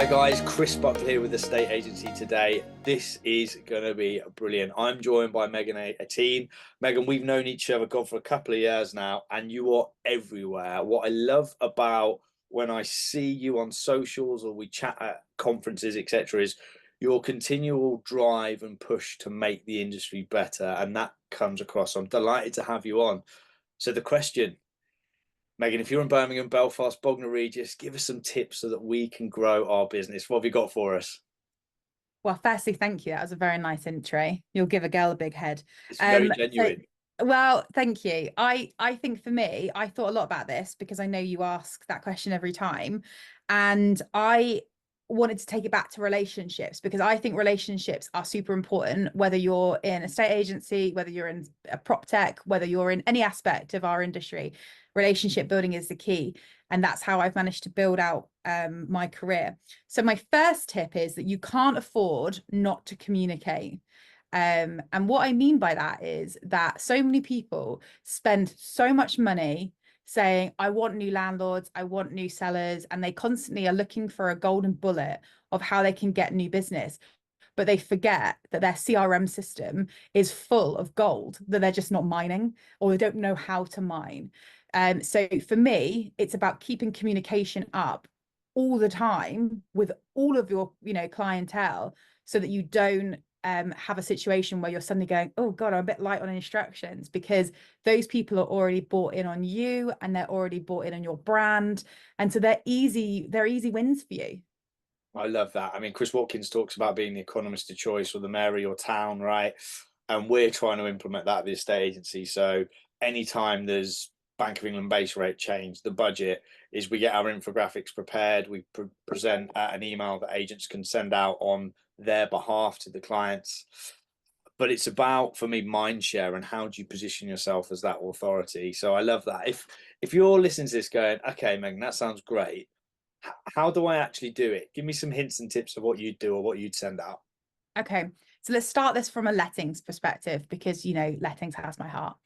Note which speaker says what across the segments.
Speaker 1: Hi guys, Chris Buckler here with Estate Agency today. This is going to be brilliant. I'm joined by Megan team. Megan, we've known each other, God, for a couple of years now, and you are everywhere. What I love about when I see you on socials or we chat at conferences, etc., is your continual drive and push to make the industry better, and that comes across. I'm delighted to have you on. So the question, Megan, if you're in Birmingham, Belfast, Bognor Regis, give us some tips so that we can grow our business. What have you got for us?
Speaker 2: Well, firstly, thank you. That was a very nice intro. You'll give a girl a big head.
Speaker 1: It's very
Speaker 2: So,
Speaker 1: genuine.
Speaker 2: well, thank you. I think for me, I thought a lot about this because I know you ask that question every time, and I wanted to take it back to relationships because I think relationships are super important, whether you're in a estate agency, whether you're in a prop tech, whether you're in any aspect of our industry. Relationship building is the key, and that's how I've managed to build out my career. So my first tip is that you can't afford not to communicate. And what I mean by that is that so many people spend so much money saying, I want new landlords, I want new sellers, and they constantly are looking for a golden bullet of how they can get new business. But they forget that their CRM system is full of gold that they're just not mining, or they don't know how to mine. So for me, it's about keeping communication up all the time with all of your, clientele, so that you don't have a situation where you're suddenly going, oh God, I'm a bit light on instructions, because those people are already bought in on you and they're already bought in on your brand. And so they're easy wins for you.
Speaker 1: I love that. I mean, Chris Watkins talks about being the economist of choice or the mayor of your town, right? And we're trying to implement that at the estate agency. So anytime there's Bank of England base rate change, the budget is we get our infographics prepared. We present an email that agents can send out on their behalf to the clients. But it's about, for me, mind share and how do you position yourself as that authority. So I love that. If you're listening to this going, okay, Megan, that sounds great, how do I actually do it? Give me some hints and tips of what you'd do or what you'd send out.
Speaker 2: Okay, so let's start this from a lettings perspective, because lettings has my heart.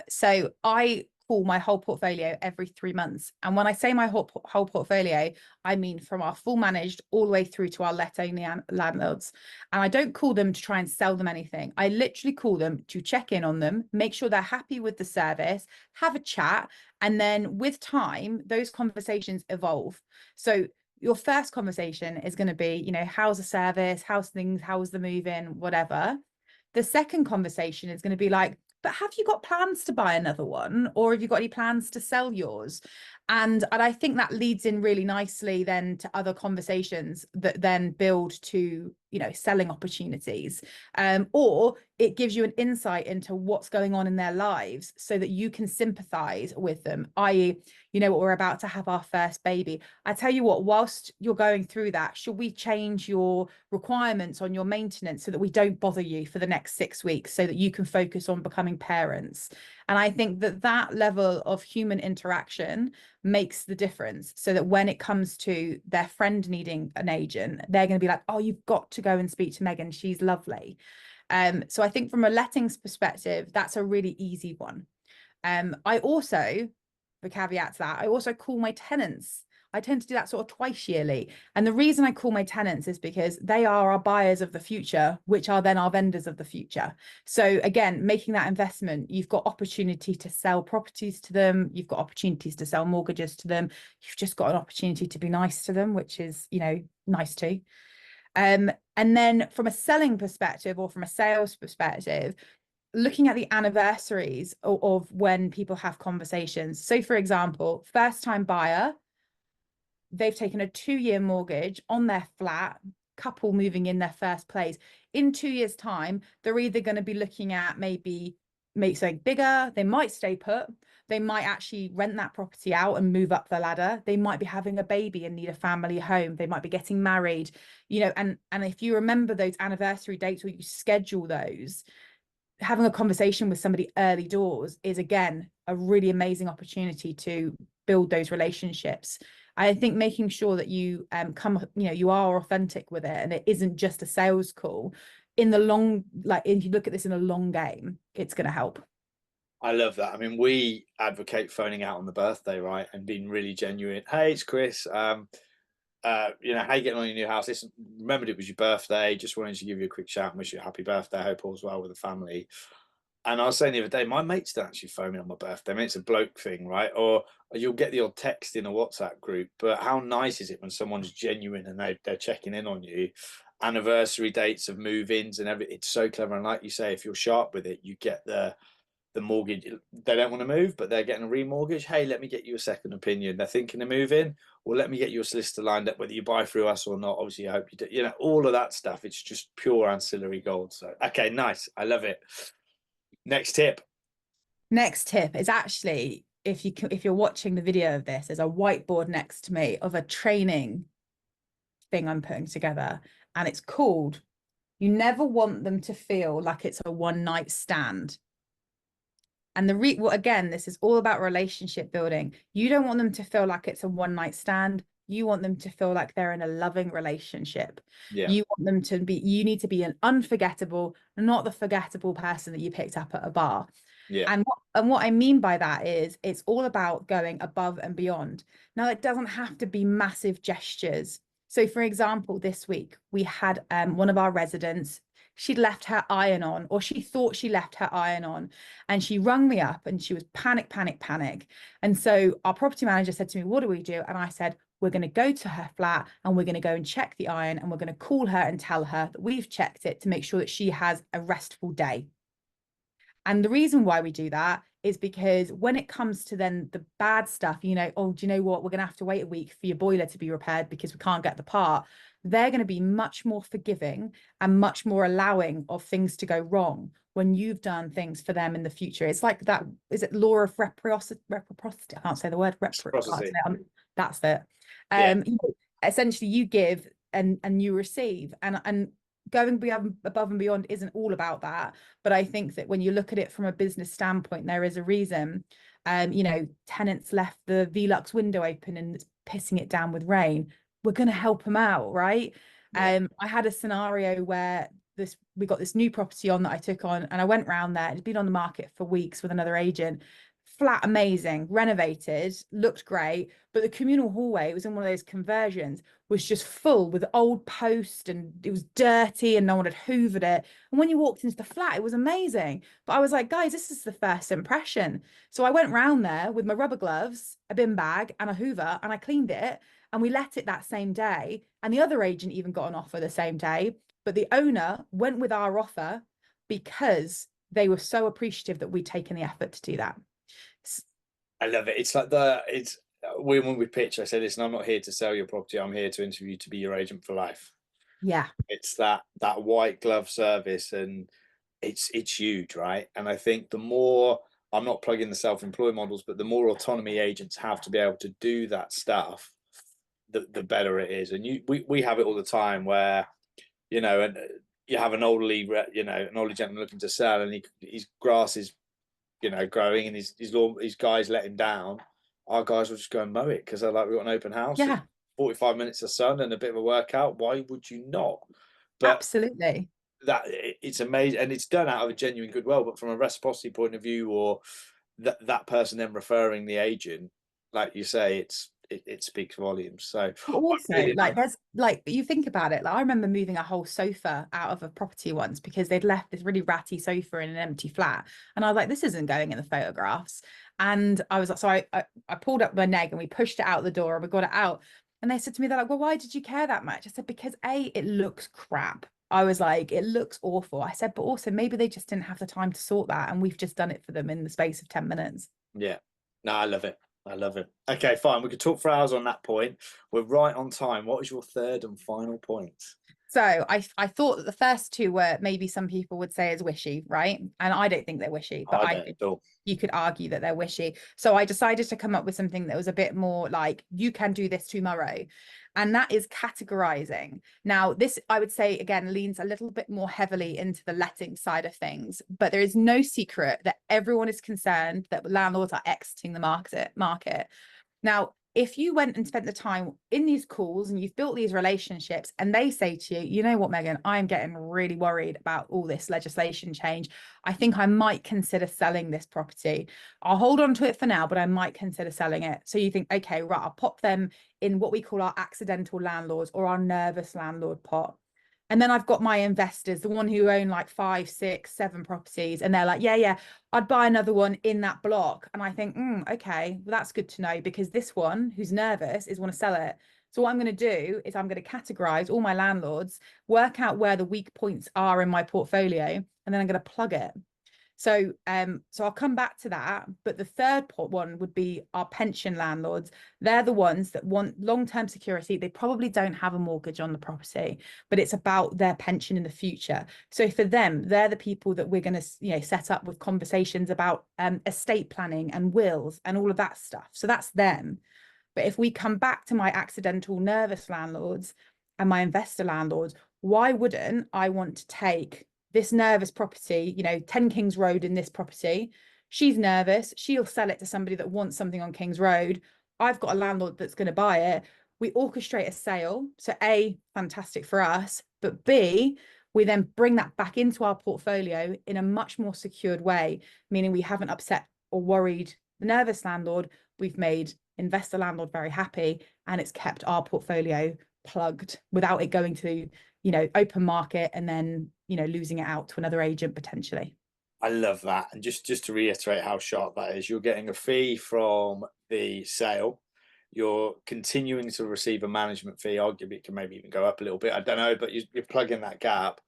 Speaker 2: So I call my whole portfolio every 3 months, and when I say my whole portfolio, I mean from our full managed all the way through to our let only landlords. And I don't call them to try and sell them anything. I literally call them to check in on them, make sure they're happy with the service, have a chat, and then with time, those conversations evolve. So your first conversation is going to be, how's the service, how's things, how's the move-in, whatever. The second conversation is going to be like, but have you got plans to buy another one, or have you got any plans to sell yours? And I think that leads in really nicely then to other conversations that then build to, selling opportunities. Or it gives you an insight into what's going on in their lives so that you can sympathize with them, i.e., what, we're about to have our first baby. I tell you what, whilst you're going through that, should we change your requirements on your maintenance so that we don't bother you for the next 6 weeks so that you can focus on becoming parents? And I think that that level of human interaction makes the difference, so that when it comes to their friend needing an agent, they're going to be like, oh, you've got to go and speak to Megan, she's lovely. So I think from a lettings perspective, that's a really easy one. I also, the caveat to that, I also call my tenants. I tend to do that sort of twice yearly. And the reason I call my tenants is because they are our buyers of the future, which are then our vendors of the future. So again, making that investment, you've got opportunity to sell properties to them. You've got opportunities to sell mortgages to them. You've just got an opportunity to be nice to them, which is, nice too. And then from a selling perspective or from a sales perspective, looking at the anniversaries of when people have conversations. So for example, first time buyer, they've taken a 2-year mortgage on their flat, couple moving in their first place. In 2 years' time, they're either going to be looking at maybe make something bigger, they might stay put, they might actually rent that property out and move up the ladder, they might be having a baby and need a family home, they might be getting married, and if you remember those anniversary dates, or you schedule those, having a conversation with somebody early doors is again a really amazing opportunity to build those relationships. I think making sure that you you are authentic with it, and it isn't just a sales call. In the long, like if you look at this in a long game, it's going to help.
Speaker 1: I love that. I mean, we advocate phoning out on the birthday, right? And being really genuine. Hey, it's Chris. you know, how you getting on in your new house? Listen, remembered it was your birthday. Just wanted to give you a quick shout and wish you a happy birthday. Hope all's well with the family. And I was saying the other day, my mates don't actually phone me on my birthday. I mean, it's a bloke thing, right? Or you'll get the odd text in a WhatsApp group, but how nice is it when someone's genuine and they're checking in on you? Anniversary dates of move-ins and everything. It's so clever. And like you say, if you're sharp with it, you get the mortgage. They don't want to move, but they're getting a remortgage. Hey, let me get you a second opinion. They're thinking of moving, or let me get you a solicitor lined up, whether you buy through us or not. Obviously, I hope you do. You know, all of that stuff. It's just pure ancillary gold. So, okay, nice. I love it. Next tip.
Speaker 2: Next tip is actually, if you're watching the video of this, there's a whiteboard next to me of a training thing I'm putting together, and it's called, you never want them to feel like it's a one night stand. And well, again, this is all about relationship building. You don't want them to feel like it's a one night stand. You want them to feel like they're in a loving relationship.
Speaker 1: Yeah.
Speaker 2: You want them to be, you need to be an unforgettable, not the forgettable person that you picked up at a bar.
Speaker 1: Yeah.
Speaker 2: And what I mean by that is it's all about going above and beyond. Now, it doesn't have to be massive gestures. So, for example, this week we had one of our residents, she'd left her iron on, or she thought she left her iron on, and she rung me up and she was panic, panic, panic. And so our property manager said to me, what do we do? And I said, we're going to go to her flat and we're going to go and check the iron, and we're going to call her and tell her that we've checked it to make sure that she has a restful day. And the reason why we do that is because when it comes to then the bad stuff, you know, oh, do you know what? We're going to have to wait a week for your boiler to be repaired because we can't get the part. They're going to be much more forgiving and much more allowing of things to go wrong when you've done things for them in the future. It's like that, is it law of reciprocity? I can't say the word reciprocity. That's it.
Speaker 1: Yeah.
Speaker 2: You know, essentially you give and you receive, and going above and beyond isn't all about that. But I think that when you look at it from a business standpoint, there is a reason. You know, tenants left the Velux window open and it's pissing it down with rain. We're going to help them out, right?
Speaker 1: Yeah.
Speaker 2: I had a scenario where we got this new property on that I took on, and I went round there. It'd been on the market for weeks with another agent. Flat, amazing, renovated, looked great, but the communal hallway, it was in one of those conversions, was just full with old post, and it was dirty and no one had hoovered it. And when you walked into the flat, it was amazing. But I was like, guys, this is the first impression. So I went round there with my rubber gloves, a bin bag and a hoover, and I cleaned it, and we let it that same day. And the other agent even got an offer the same day. But the owner went with our offer because they were so appreciative that we'd taken the effort to do that.
Speaker 1: I love it. It's like when we pitch, I say, listen, I'm not here to sell your property. I'm here to interview to be your agent for life.
Speaker 2: Yeah.
Speaker 1: It's that white glove service, and it's huge, right? And I think the more, I'm not plugging the self-employed models, but the more autonomy agents have to be able to do that stuff, the better it is. And we have it all the time where, you know, and you have an elderly gentleman looking to sell, and his grass is, you know, growing, and his guys let him down. Our guys will just go and mow it because they're like, we've got an open house.
Speaker 2: Yeah.
Speaker 1: 45 minutes of sun and a bit of a workout. Why would you not? But
Speaker 2: absolutely,
Speaker 1: that it's amazing, and it's done out of a genuine goodwill. But from a reciprocity point of view, or that person then referring the agent, like you say, it speaks volumes. So
Speaker 2: but also
Speaker 1: really
Speaker 2: like there's like, you think about it, like I remember moving a whole sofa out of a property once because they'd left this really ratty sofa in an empty flat, and I was like, this isn't going in the photographs. And I was like, so I pulled up my neg and we pushed it out the door and we got it out, and they said to me, they're like, well, why did you care that much? I said, because it looks crap. I was like, it looks awful. I said, but also maybe they just didn't have the time to sort that, and we've just done it for them in the space of 10 minutes.
Speaker 1: Yeah. No, I love it. I love it. Okay, fine. We could talk for hours on that point. We're right on time. What is your third and final point?
Speaker 2: So I thought that the first two were maybe some people would say is wishy, right? And I don't think they're wishy, but I think you could argue that they're wishy. So I decided to come up with something that was a bit more like, you can do this tomorrow. And that is categorizing. Now, this, I would say, again, leans a little bit more heavily into the letting side of things, but there is no secret that everyone is concerned that landlords are exiting the market. Now, if you went and spent the time in these calls and you've built these relationships and they say to you, you know what, Megan, I'm getting really worried about all this legislation change. I think I might consider selling this property. I'll hold on to it for now, but I might consider selling it. So you think, okay, right, I'll pop them in what we call our accidental landlords or our nervous landlord pot. And then I've got my investors, the one who own like 5, 6, 7 properties. And they're like, yeah, I'd buy another one in that block. And I think, okay, well, that's good to know, because this one who's nervous is want to sell it. So what I'm going to do is I'm going to categorize all my landlords, work out where the weak points are in my portfolio, and then I'm going to plug it. So I'll come back to that. But the third one would be our pension landlords. They're the ones that want long-term security. They probably don't have a mortgage on the property, but it's about their pension in the future. So for them, they're the people that we're going to, set up with conversations about estate planning and wills and all of that stuff. So that's them. But if we come back to my accidental nervous landlords and my investor landlords, why wouldn't I want to take this nervous property, 10 Kings Road in this property? She's nervous. She'll sell it to somebody that wants something on Kings Road. I've got a landlord that's going to buy it. We orchestrate a sale. So A, fantastic for us, but B, we then bring that back into our portfolio in a much more secured way, meaning we haven't upset or worried the nervous landlord. We've made investor landlord very happy, and it's kept our portfolio plugged without it going to, open market and then, losing it out to another agent potentially.
Speaker 1: I love that. And just to reiterate how sharp that is, you're getting a fee from the sale. You're continuing to receive a management fee. Arguably, it can maybe even go up a little bit. I don't know, but you're plugging that gap.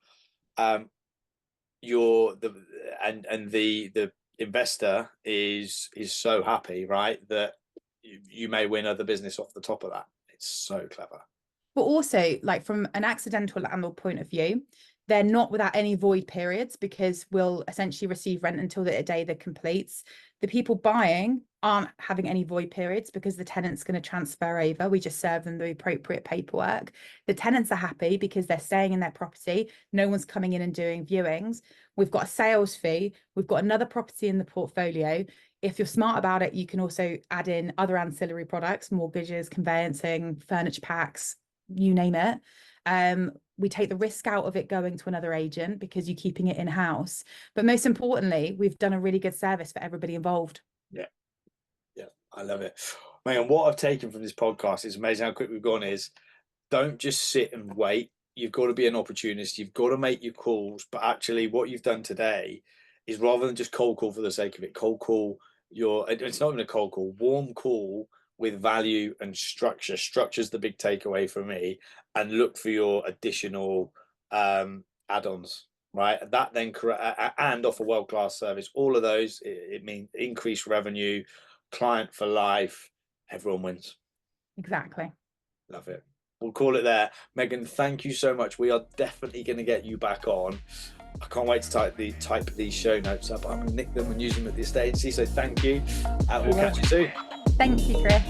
Speaker 1: You're the investor is so happy, right, that you may win other business off the top of that. It's so clever.
Speaker 2: But also, like, from an accidental landlord point of view, they're not without any void periods, because we'll essentially receive rent until the day that completes. The people buying aren't having any void periods because the tenant's going to transfer over. We just serve them the appropriate paperwork. The tenants are happy because they're staying in their property. No one's coming in and doing viewings. We've got a sales fee. We've got another property in the portfolio. If you're smart about it, you can also add in other ancillary products, mortgages, conveyancing, furniture packs, you name it. We take the risk out of it going to another agent because you're keeping it in-house. But most importantly, we've done a really good service for everybody involved.
Speaker 1: Yeah, I love it. Man, what I've taken from this podcast is amazing how quick we've gone. Is don't just sit and wait. You've got to be an opportunist. You've got to make your calls. But actually, what you've done today is, rather than just cold call for the sake of it, cold call it's not even a cold call, warm call with value and structure. Structure's the big takeaway for me, and look for your additional add-ons, right? That then and offer world-class service. All of those, it means increased revenue, client for life. Everyone wins.
Speaker 2: Exactly.
Speaker 1: Love it. We'll call it there. Megan, thank you so much. We are definitely going to get you back on. I can't wait to type these show notes up. I'm going to nick them and use them at the estate agency. So thank you. We'll catch you soon.
Speaker 2: Thank you, Chris.